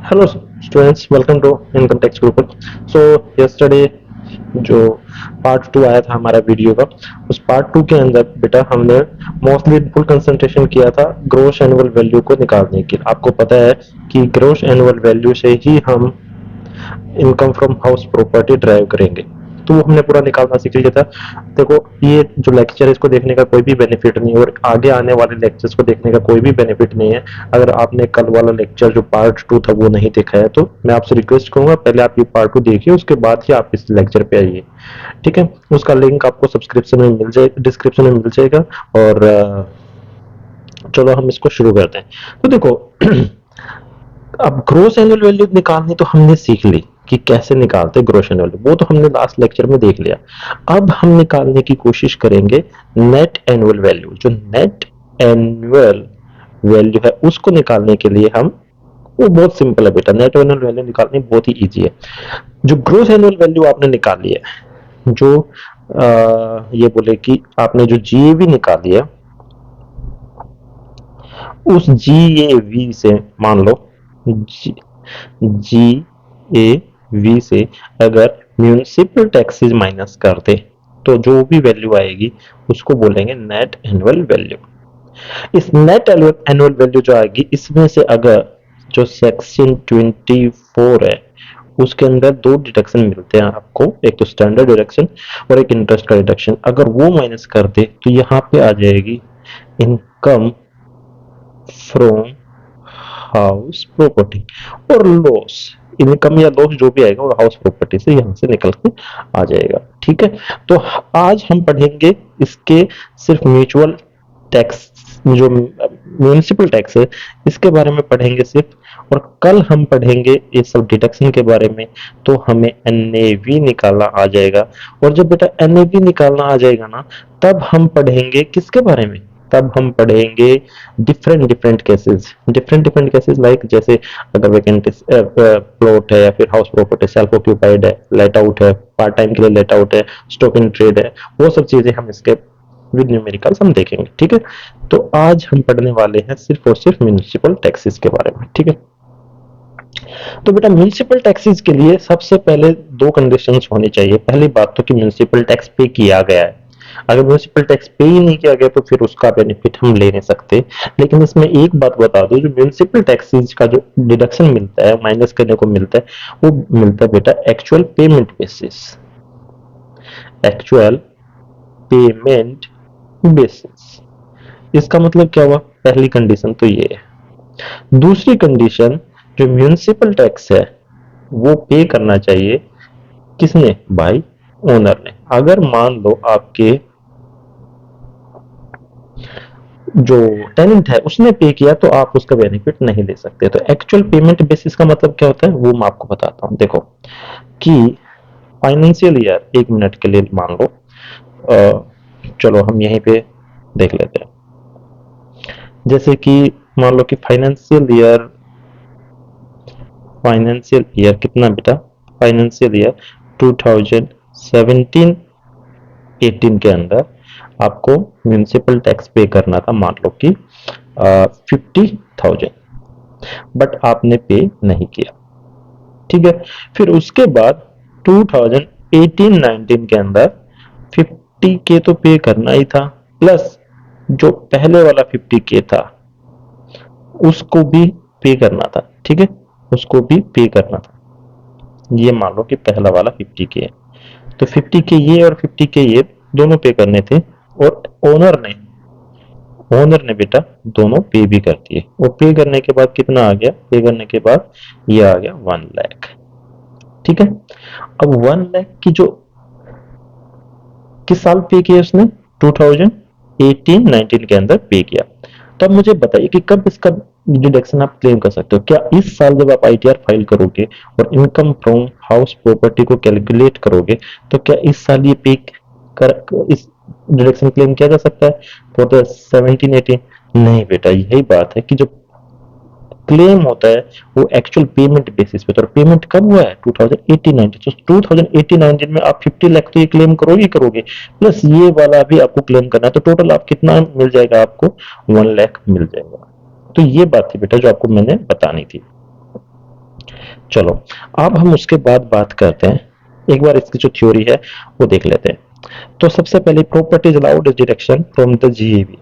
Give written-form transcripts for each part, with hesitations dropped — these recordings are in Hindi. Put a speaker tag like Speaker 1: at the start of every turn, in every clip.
Speaker 1: Hello students, welcome to income tax group. So yesterday जो पार्ट टू आया था हमारा वीडियो का, उस पार्ट टू के अंदर बेटा हमने मोस्टली फुल कंसंट्रेशन किया था ग्रोस एनुअल वैल्यू को निकालने के। आपको पता है कि ग्रोस एनुअल वैल्यू से ही हम income from house property drive करेंगे। तो वो हमने पूरा निकालना सीख लिया था। देखो, ये जो लेक्चर है इसको देखने का कोई भी बेनिफिट नहीं है और आगे आने वाले लेक्चर्स को देखने का कोई भी बेनिफिट नहीं है अगर आपने कल वाला लेक्चर जो पार्ट टू था वो नहीं देखा है। तो मैं आपसे रिक्वेस्ट करूंगा पहले आप ये पार्ट टू देखिए, उसके बाद ही आप इस लेक्चर पे आइए। ठीक है, उसका लिंक आपको सब्सक्रिप्शन में मिल जाएगा, डिस्क्रिप्शन में मिल जाएगा। और चलो हम इसको शुरू करते हैं। तो देखो अब ग्रोस एनुअल वैल्यू निकालनी तो हमने सीख ली कि कैसे निकालते ग्रोस एनुअल, वो तो हमने लास्ट लेक्चर में देख लिया। अब हम निकालने की कोशिश करेंगे नेट एनुअल वैल्यू। जो नेट एनुअल वैल्यू है उसको निकालने के लिए हम, वो बहुत सिंपल है बेटा, नेट एनुअल वैल्यू निकालनी बहुत ही इजी है। जो ग्रोस एनुअल वैल्यू आपने निकाली है, जो ये बोले कि आपने जो जीएवी निकाली है, उस जीएवी से मान लो जी ए वी से अगर म्यूनिसिपल टैक्सेस माइनस कर दे तो जो भी वैल्यू आएगी उसको बोलेंगे नेट एनुअल वैल्यू। इस नेट एनुअल वैल्यू जो आएगी, इसमें से अगर जो सेक्शन 24 है उसके अंदर दो डिडक्शन मिलते हैं आपको, एक तो स्टैंडर्ड डिडक्शन और एक इंटरेस्ट का डिडक्शन, अगर वो माइनस कर दे तो यहाँ पे आ जाएगी इनकम फ्रॉम हाउस प्रॉपर्टी। और लॉस, इनकम या लॉस जो भी आएगा वो हाउस प्रॉपर्टी से यहां से निकल के आ जाएगा। ठीक है, तो आज हम पढ़ेंगे इसके सिर्फ म्यूचुअल टैक्स, जो म्यूनिसिपल टैक्स है इसके बारे में पढ़ेंगे सिर्फ, और कल हम पढ़ेंगे ये सब डिडक्शन के बारे में। तो हमें एनएवी निकालना आ जाएगा, और जब बेटा एनएवी निकालना आ जाएगा ना, तब हम पढ़ेंगे किसके बारे में, तब हम पढ़ेंगे different different cases, different different cases like जैसे अगर वैकेंट प्लॉट है या फिर हाउस प्रॉपर्टी सेल्फ ऑक्यूपाइड है, लेट आउट है, पार्ट टाइम के लिए लेट आउट है, स्टॉक इन ट्रेड है, वो सब चीजें हम इसके विद न्यूमेरिकल्स हम देखेंगे। ठीक है, तो आज हम पढ़ने वाले हैं सिर्फ और सिर्फ म्यूनिसिपल टैक्सेस के बारे में। ठीक है, तो बेटा म्यूनिसिपल टैक्सेस के लिए सबसे पहले दो कंडीशंस होनी चाहिए। पहली बात तो कि म्यूनिसिपल टैक्स पे किया गया है। अगर म्यूनिसिपल टैक्स पे ही नहीं किया गया तो फिर उसका बेनिफिट हम ले नहीं सकते। लेकिन इसमें एक बात बता दो, जो म्यूनिसिपल टैक्सेस का जो डिडक्शन मिलता है, माइनस करने को मिलता है, वो मिलता है बेटा actual payment basis, actual payment basis. इसका मतलब क्या हुआ, पहली कंडीशन तो ये है। दूसरी कंडीशन, जो म्यूनिसिपल टैक्स है वो पे करना चाहिए किसने, भाई ओनर ने। अगर मान लो आपके जो टेनेंट है उसने पे किया तो आप उसका बेनिफिट नहीं ले सकते। तो एक्चुअल पेमेंट बेसिस का मतलब क्या होता है वो मैं आपको बताता हूँ। देखो कि फाइनेंशियल ईयर, एक मिनट के लिए मान लो, चलो हम यहीं पे देख लेते हैं। जैसे कि मान लो कि फाइनेंशियल ईयर कितना बेटा, फाइनेंशियल ईयर 2017-18 के अंदर आपको म्यूनिसिपल टैक्स पे करना था, मान लो कि 50,000, बट आपने पे नहीं किया। ठीक है, फिर उसके बाद 2018-19 के अंदर 50 के तो पे करना ही था, प्लस जो पहले वाला 50 के था उसको भी पे करना था। ठीक है, उसको भी पे करना था। ये मान लो कि पहला वाला 50 के है, तो 50 के ये और 50 के ये दोनों पे करने थे, और ओनर ने बेटा दोनों पे भी कर दिए। और पे करने के बाद कितना आ गया, पे करने के बाद ये आ गया 1 लाख। ठीक है, अब 1 लाख की जो किस साल पे किया उसने, 2018-19 के अंदर पे किया। तो अब मुझे बताइए कि कब इसका डिडक्शन आप क्लेम कर सकते हो। क्या इस साल जब आप आईटीआर फाइल करोगे और इनकम फ्रॉम हाउस प्रॉपर्टी को कैलकुलेट करोगे तो क्या इस साल ये पे कर इस डिडक्शन क्लेम किया जा सकता है फॉर द 17-18? नहीं बेटा, यही बात है कि जो क्लेम होता है वो एक्चुअल पेमेंट बेसिस पे। तो पेमेंट कब हुआ है, 2018-19। तो 2018-19 में आप 50 लाख तो ये क्लेम करोगे करोगे, प्लस ये वाला भी आपको क्लेम करना है, तो टोटल आप कितना मिल जाएगा, आपको 1 लाख मिल जाएगा। तो ये बात थी बेटा जो आपको मैंने बतानी थी। चलो अब हम उसके बाद बात करते हैं, एक बार इसकी जो थ्योरी है वो देख लेते हैं। तो सबसे पहले properties allowed deduction from the GAV.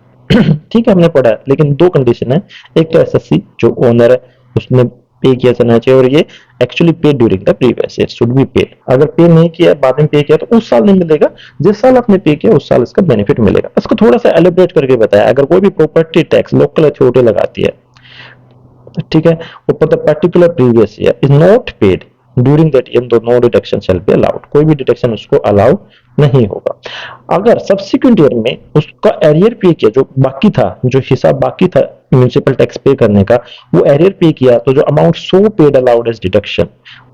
Speaker 1: ठीक है, हमने पढ़ा है, लेकिन दो कंडीशन है। एक तो एसएससी जो ओनर है उसने पे किया जाना चाहिए, और ये एक्चुअली पे during the previous year should be पे। अगर पे नहीं किया, बाद में पे किया, तो उस साल नहीं मिलेगा। जिस साल आपने पे किया उस साल इसका बेनिफिट मिलेगा। इसको थोड़ा सा एलिब्रेट करके बताया, अगर कोई भी प्रॉपर्टी टैक्स लोकल अथॉरिटी लगाती है, ठीक है, ऊपर the particular previous year is not paid during that year, तो no deduction shall be allowed, कोई भी डिडक्शन उसको अलाउ नहीं होगा। अगर सब्सिक्वेंट ईयर में उसका एरियर पे किया, जो बाकी था, जो हिसाब बाकी था म्यूनिसिपल टैक्स पे करने का, वो एरियर पे किया, तो जो amount so paid allowed as deduction,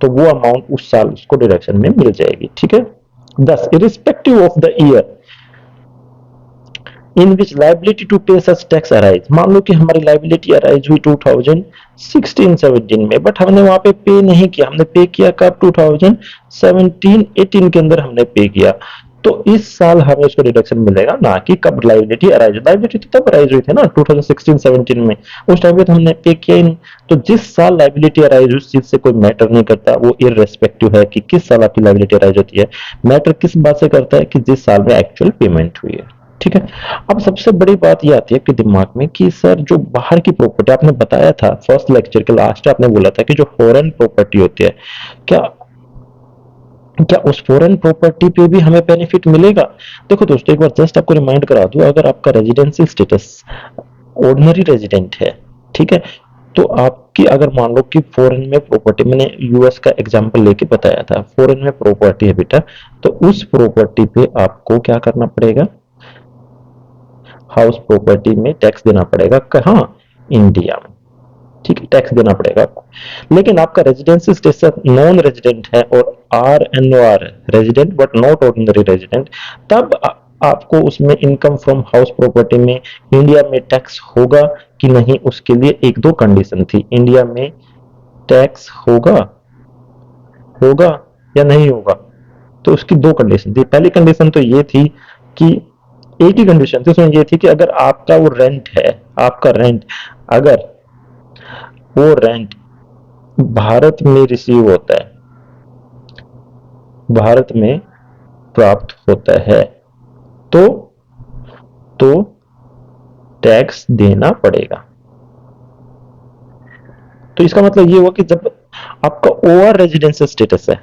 Speaker 1: तो वो अमाउंट उस साल उसको डिडक्शन में मिल जाएगी। ठीक है, thus irrespective of the year in which liability to pay such tax arise. मान लो कि हमारी लाइबिलिटी अराइज हुई 2016-17 में, बट हमने वहां पे नहीं किया। हमने पे किया कब? 2017-18 के अंदर हमने पे किया, तो इस साल हमें उसका डिडक्शन मिलेगा, ना कि कब लाइबिलिटी अराइज। लाइबिलिटी तो तब अराइज हुई थी ना 2016-17 में, उस टाइम पे तो हमने पे किया ही नहीं। तो जिस साल लाइबिलिटी अराइज उस चीज से कोई मैटर नहीं करता, वो इररेस्पेक्टिव है कि किस साल आपकी लाइबिलिटी अराइज होती है। मैटर किस बात से करता है? कि जिस साल में एक्चुअल पेमेंट हुई है। ठीक है, अब सबसे बड़ी बात ये आती है आपके दिमाग में कि सर जो बाहर की प्रॉपर्टी, आपने बताया था फर्स्ट लेक्चर के लास्ट आपने बोला था कि जो फॉरेन प्रॉपर्टी होती है, क्या क्या उस फॉरेन प्रॉपर्टी पे भी हमें बेनिफिट मिलेगा? देखो दोस्तों, एक बार जस्ट आपको रिमाइंड करा दूं, अगर आपका रेजिडेंशियल स्टेटस ऑर्डिनरी रेजिडेंट है, ठीक है, तो आपकी अगर मान लो कि फॉरेन में प्रॉपर्टी, मैंने यूएस का एग्जांपल लेके बताया था, फॉरेन में प्रॉपर्टी है बेटा, तो उस प्रॉपर्टी पे आपको क्या करना पड़ेगा? हाउस प्रॉपर्टी में टैक्स देना पड़ेगा। कहाँ? इंडिया में। ठीक है, टैक्स देना पड़ेगा आपको। लेकिन आपका रेजिडेंशियल स्टेटस नॉन रेजिडेंट है और R N O R resident but not ordinary resident, तब आपको उसमें इनकम फ्रॉम हाउस प्रॉपर्टी में इंडिया में टैक्स होगा कि नहीं? उसके लिए एक दो कंडीशन थी। इंडिया में टैक्स होगा होगा या नहीं होगा? तो उसकी दो कंडीशन थी। पहली कंडीशन तो ये थी कि, एक ही कंडीशन थी उसमें, ये थी कि अगर आपका वो रेंट है, आपका रेंट, अगर वो रेंट भारत में रिसीव होता है, भारत में प्राप्त होता है, तो तो टैक्स देना पड़ेगा। तो इसका मतलब ये हुआ कि जब आपका ओवर रेजिडेंशियल स्टेटस है,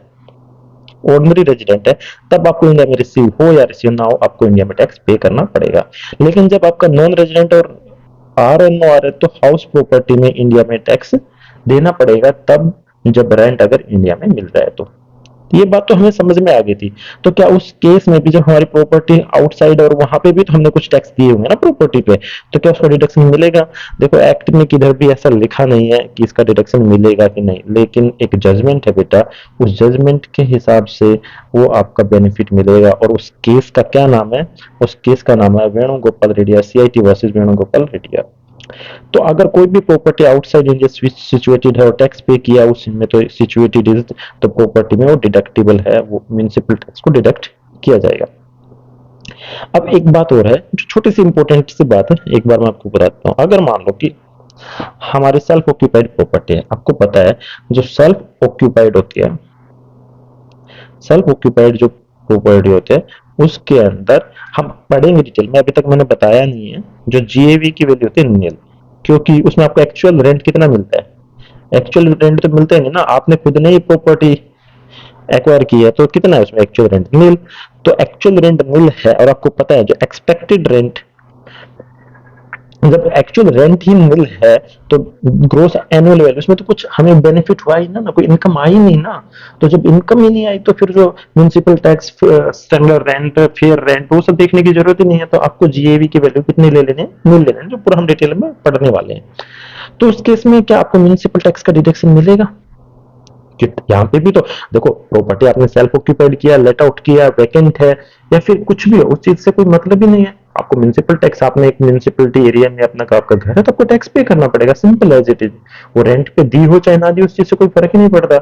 Speaker 1: ऑर्डिनरी रेजिडेंट है, तब आपको इंडिया में रिसीव हो या रिसीव ना हो, आपको इंडिया में टैक्स पे करना पड़ेगा। लेकिन जब आपका नॉन रेजिडेंट और आर एन ओ आर है, तो हाउस प्रॉपर्टी में इंडिया में टैक्स देना पड़ेगा, तब जब रेंट अगर इंडिया में मिल रहा है तो। ये बात तो हमें समझ में आ गई थी। तो क्या उस केस में भी जब हमारी प्रॉपर्टी आउटसाइड, और वहां पे भी तो हमने कुछ टैक्स दिए होंगे ना प्रॉपर्टी पे, तो क्या उसका डिडक्शन मिलेगा? देखो, एक्ट में किधर भी ऐसा लिखा नहीं है कि इसका डिडक्शन मिलेगा कि नहीं, लेकिन एक जजमेंट है बेटा, उस जजमेंट के हिसाब से वो आपका बेनिफिट मिलेगा। और उस केस का क्या नाम है? उस केस का नाम है वेणुगोपाल रेड्डी, सीआईटी वर्सेस वेणुगोपाल रेड्डी। तो अगर कोई भी प्रॉपर्टी आउटसाइड इंडिया सिचुएटेड है और टैक्स पे किया उसमें, तो सिचुएटेड इज तो प्रॉपर्टी में वो डिडक्टिबल है, वो म्युनिसिपल टैक्स को डिडक्ट किया जाएगा। अब एक बात और है, जो छोटी सी इंपॉर्टेंट सी बात है, एक बार मैं आपको बताता हूँ। अगर मान लो कि हमारी सेल्फ ऑक्यूपाइड प्रॉपर्टी है, आपको पता है जो सेल्फ ऑक्यूपाइड होती है, सेल्फ ऑक्यूपाइड जो प्रॉपर्टी होते हैं, उसके अंदर हम पढ़ेंगे डिटेल में, अभी तक मैंने बताया नहीं है। जो जीएवी की वैल्यू होती है नील, क्योंकि उसमें आपको एक्चुअल रेंट कितना मिलता है? एक्चुअल रेंट तो मिलता ही नहीं ना, आपने खुद ने ही प्रॉपर्टी एक्वायर की है, तो कितना है उसमें एक्चुअल रेंट? नील। तो एक्चुअल रेंट नील है, और आपको पता है जो एक्सपेक्टेड रेंट, जब एक्चुअल रेंट ही नील है, तो ग्रोस एनुअल वैल्यू, उसमें तो कुछ हमें बेनिफिट हुआ ही ना, कोई इनकम आई नहीं ना। तो जब इनकम ही नहीं आई, तो फिर जो municipal tax, standard rent, fair rent, वो सब देखने की जरूरत ही नहीं है। तो आपको जीएवी की वैल्यू कितनी ले लेने? नील ले लेने, जो पूरा हम डिटेल में पढ़ने वाले हैं। तो उस केस में क्या आपको म्युनिसिपल टैक्स का डिडक्शन मिलेगा? यहाँ पे भी तो देखो, प्रॉपर्टी आपने सेल्फ ऑक्यूपाइड किया, लेट आउट किया, वैकेंट है, या फिर कुछ भी हो, उस चीज से कोई मतलब ही नहीं है। आपको म्युनिसिपल टैक्स, आपने एक म्युनिसिपलिटी एरिया में अपना आपका घर है, तो आपको टैक्स पे करना पड़ेगा, सिंपल एज इट इज। वो रेंट पे दी हो चाहे ना दी, उस चीज से कोई फर्क ही नहीं पड़ता।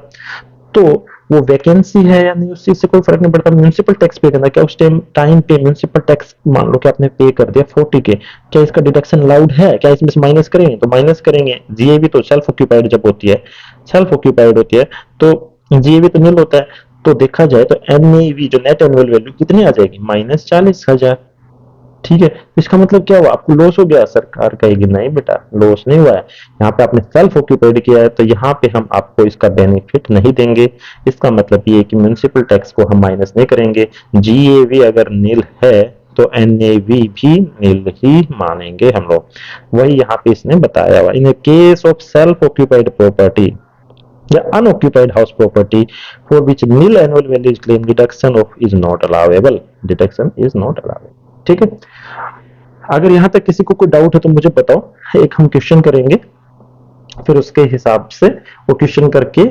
Speaker 1: तो वो वैकेंसी है या नहीं उस चीज से कोई फर्क नहीं पड़ता। म्यूनिसिपल टैक्स पे करना, क्या उस टाइम पे म्यूनिसिपल टैक्स मान लो कि आपने पे कर दिया 40 के, क्या इसका डिडक्शन अलाउड है, क्या इसमें से माइनस करेंगे तो माइनस करेंगे। जीएबी तो सेल्फ ऑक्यूपाइड जब होती है, सेल्फ ऑक्यूपाइड होती है तो जीएबी तो नील होता है। तो देखा जाए तो एनएवी जो नेट एनुअल वैल्यू कितनी आ जाएगी, -40,000। ठीक है, इसका मतलब क्या हुआ, आपको लॉस हो गया। सरकार कहेगी नहीं बेटा लॉस नहीं हुआ है, यहाँ पे आपने सेल्फ ऑक्यूपाइड किया है तो यहाँ पे हम आपको इसका बेनिफिट नहीं देंगे। इसका मतलब ये है कि म्यूनिसिपल टैक्स को हम माइनस नहीं करेंगे। जीएवी अगर नील है तो एनएवी भी नील ही मानेंगे हम लोग। वही यहाँ पे इसने बताया हुआ, in case of self occupied property या unoccupied house property for which nil annual value is claim, deduction of is not allowable, deduction is not allowable. ठीक है, अगर यहां तक किसी को कोई डाउट है तो मुझे बताओ, एक हम क्वेश्चन करेंगे फिर उसके हिसाब से वो क्वेश्चन करके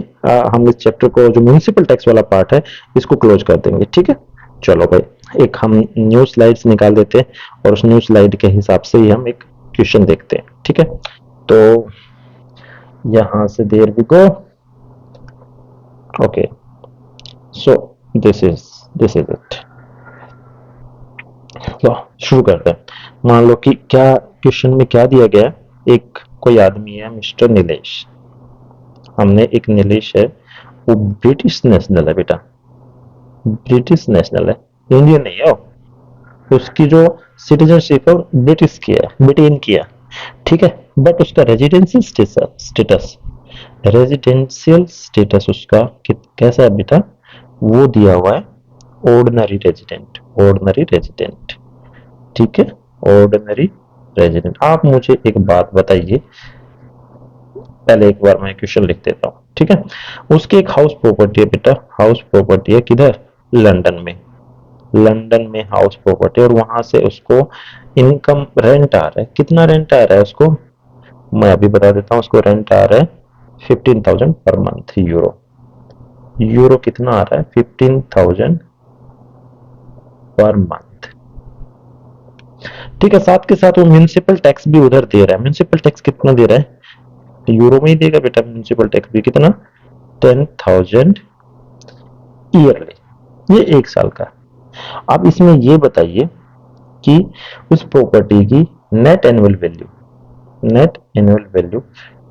Speaker 1: हम इस चैप्टर को जो म्यूनिसिपल टैक्स वाला पार्ट है इसको क्लोज कर देंगे। ठीक है, चलो भाई एक हम न्यू स्लाइड्स निकाल देते हैं और उस न्यू स्लाइड के हिसाब से ही हम एक क्वेश्चन देखते हैं। ठीक है, तो यहां से there we go. Okay, so this is it. लो शुरू करते हैं। मान लो कि क्या क्वेश्चन में क्या दिया गया है, एक कोई आदमी है मिस्टर नीलेश, हमने एक नीलेश है वो ब्रिटिश नेशनल है बेटा, ब्रिटिश नेशनल है, इंडियन नहीं है वो। उसकी जो सिटीजनशिप है ब्रिटिश की है, ब्रिटेन की है। ठीक है, बट उसका रेजिडेंशियल स्टेटस, रेजिडेंशियल स्टेटस उसका कैसा है बेटा, वो दिया हुआ है ऑर्डिनरी रेजिडेंट, ऑर्डिनरी रेजिडेंट। ठीक है, ऑर्डिनरी रेजिडेंट। आप मुझे एक बात बताइए, पहले एक बार मैं क्वेश्चन लिख देता हूँ। ठीक है, उसकी एक हाउस प्रॉपर्टी है बेटा, हाउस प्रॉपर्टी है किधर, लंदन में, लंदन में हाउस प्रॉपर्टी, और वहां से उसको इनकम रेंट आ रहा है। कितना रेंट आ रहा है उसको, मैं अभी बता देता हूँ। उसको रेंट आ रहा है 15,000 पर मंथ यूरो। यूरो कितना आ रहा है, 15,000 पर मंथ। ठीक है, साथ के साथ वो म्यूनिसिपल टैक्स भी उधर दे रहा है। म्यूनिसिपल टैक्स कितना दे रहा है, यूरो में ही देगा बेटा म्यूनिसिपल टैक्स भी, कितना 10,000 ईयरली, ये एक साल का। अब इसमें ये बताइए कि उस प्रॉपर्टी की net annual value, net annual value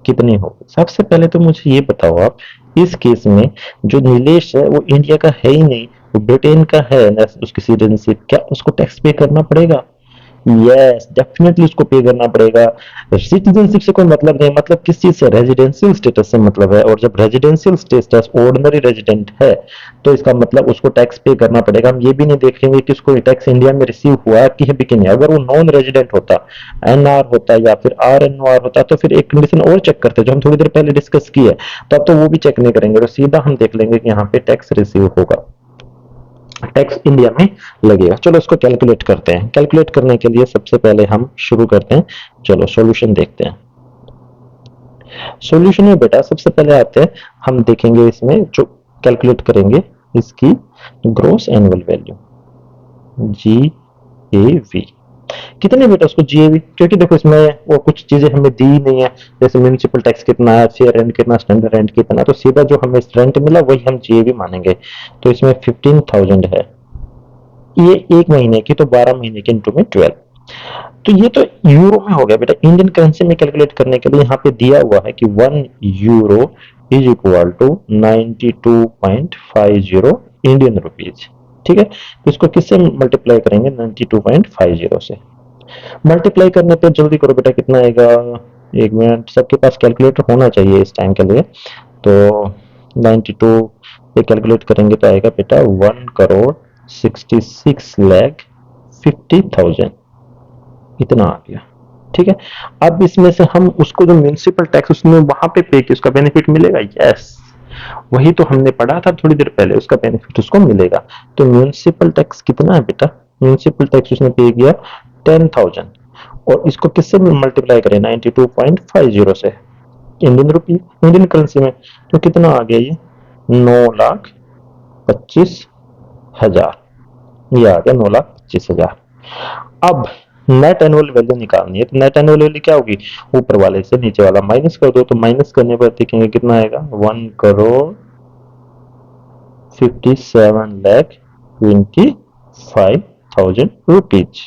Speaker 1: कितनी होगी। सबसे पहले तो मुझे ये बताओ आप, इस केस में जो नीलेश है वो इंडिया का है ही नहीं, वो ब्रिटेन का है ना, उसकी सिटीजनशिप, क्या उसको टैक्स पे करना पड़ेगा, यस डेफिनेटली उसको पे करना पड़ेगा। सिटीजनशिप से कोई मतलब नहीं, मतलब किस चीज से, रेजिडेंशियल स्टेटस से मतलब है। और जब रेजिडेंशियल स्टेटस ऑर्डिनरी रेजिडेंट है तो इसका मतलब उसको टैक्स पे करना पड़ेगा। हम ये भी नहीं देखेंगे कि उसको टैक्स इंडिया में रिसीव हुआ कि है कि नहीं। अगर वो नॉन रेजिडेंट होता, एनआर होता या फिर आरएनआर होता तो फिर एक कंडीशन और चेक करते जो हम थोड़ी देर पहले डिस्कस की है, तब तो वो भी चेक नहीं करेंगे, तो सीधा हम देख लेंगे कि यहाँ पे टैक्स रिसीव होगा, टैक्स इंडिया में लगेगा। चलो इसको कैलकुलेट करते हैं। कैलकुलेट करने के लिए सबसे पहले हम शुरू करते हैं, चलो सॉल्यूशन देखते हैं। सॉल्यूशन में बेटा सबसे पहले आते हैं, हम देखेंगे इसमें जो कैलकुलेट करेंगे इसकी ग्रॉस एनुअल वैल्यू, जीएवी कितने बेटा उसको जीएवी, क्योंकि देखो इसमें वो कुछ चीजें हमें दी नहीं है, जैसे म्यूनिसिपल टैक्स कितना है, फेयर रेंट कितना, स्टैंडर्ड रेंट कितना, तो सीधा जो हमें रेंट मिला वही हम जीएवी मानेंगे। तो इसमें 15,000 है, ये एक महीने की, तो 12 महीने की इंटू में 12, तो ये तो यूरो में हो गया बेटा। इंडियन करेंसी में कैलकुलेट करने के लिए यहाँ पे दिया हुआ है कि 1 euro is equal to 92.50 Indian rupees. ठीक है, तो इसको किससे मल्टीप्लाई करेंगे, 92.50 से मल्टीप्लाई करने पे, जल्दी करो बेटा कितना आएगा, एक मिनट, सबके पास कैलकुलेटर होना चाहिए इस टाइम के लिए। तो 92 पे कैलकुलेट करेंगे तो आएगा बेटा 1,66,50,000, इतना आ गया। ठीक है, अब इसमें से हम उसको जो म्यूनिसिपल टैक्स उसने वहां पे किया उसका बेनिफिट मिलेगा, यस वही तो हमने पढ़ा था थोड़ी देर पहले, उसका बेनिफिट उसको मिलेगा। तो म्यूनिसिपल टैक्स कितना है बेटा, म्यूनिसिपल टैक्स उसने पे किया 10,000, और इसको किससे मल्टीप्लाई करें, 92.50 से, इंडियन रुपी, इंडियन करेंसी में, तो कितना आ गया ये 9,25,000, ये आ गया 9,25,000। अब नेट एनुअल वैल्यू निकालनी है, तो नेट एनुअल वैल्यू क्या होगी, ऊपर वाले से नीचे वाला माइनस कर दो, तो माइनस करने पर देखेंगे कितना आएगा, 1 करोड़ 57,25,000 रुपीज।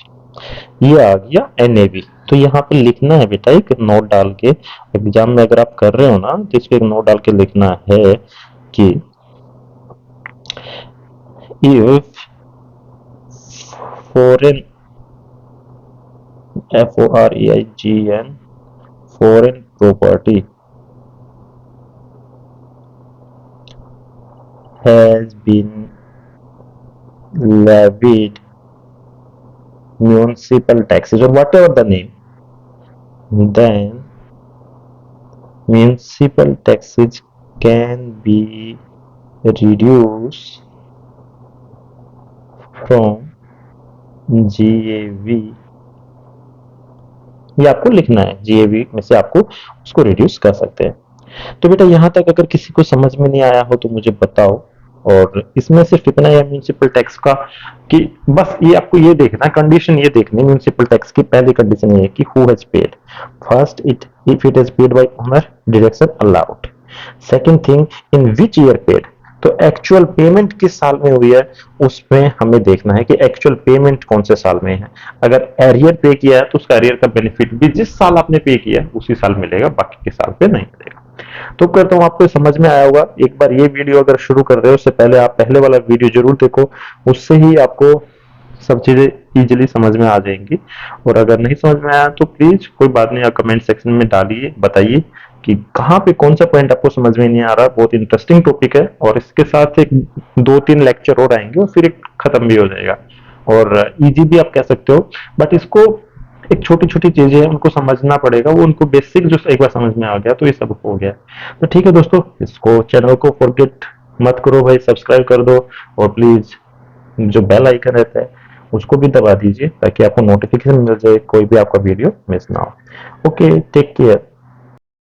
Speaker 1: ये आ गया NAV। तो यहाँ पे लिखना है बेटा एक नोट डाल के, एग्जाम में अगर आप कर रहे हो ना तो इस पे एक नोट डाल के लिखना है कि if foreign FOREIGN foreign property has been levied municipal taxes or whatever the name, then municipal taxes can be reduced from GAV। ये आपको लिखना है, GAV में से आपको उसको रिड्यूस कर सकते हैं। तो बेटा यहाँ तक अगर किसी को समझ में नहीं आया हो तो मुझे बताओ। और इसमें सिर्फ इतना है म्यूनिसिपल टैक्स का कि बस ये आपको ये देखना, कंडीशन ये देखनी म्यूनिसिपल टैक्स की। पहली कंडीशन ये है कि who has paid, first if it is paid by owner deduction allowed. Second thing, in which year paid, तो एक्चुअल पेमेंट किस साल में हुई है उसमें हमें देखना है कि एक्चुअल पेमेंट कौन से साल में है। अगर एरियर पे किया है तो उसका एरियर का बेनिफिट भी जिस साल आपने पे किया है उसी साल मिलेगा, बाकी के साल पे नहीं मिलेगा। तो करता हूँ आपको समझ में आया होगा। एक बार ये वीडियो अगर शुरू कर रहे हो उससे पहले आप पहले वाला वीडियो जरूर देखो, उससे ही आपको सब चीजें इजीली समझ में आ जाएंगी। और अगर नहीं समझ में आया तो प्लीज कोई बात नहीं, आप कमेंट सेक्शन में डालिए, बताइए कि कहाँ पे कौन सा पॉइंट आपको समझ में नहीं आ रहा। बहुत इंटरेस्टिंग टॉपिक है और इसके साथ एक 2-3 लेक्चर और आएंगे और फिर एक खत्म भी हो जाएगा। और इजी भी आप कह सकते हो, बट इसको एक छोटी छोटी चीजें हैं उनको समझना पड़ेगा, वो उनको बेसिक जो एक बार समझ में आ गया तो ये सब हो गया। तो ठीक है दोस्तों, इसको चैनल को फॉरगेट मत करो भाई, सब्सक्राइब कर दो और प्लीज जो बेल आइकन रहता है उसको भी दबा दीजिए ताकि आपको नोटिफिकेशन मिल जाए, कोई भी आपका वीडियो मिस ना हो। Okay, take care.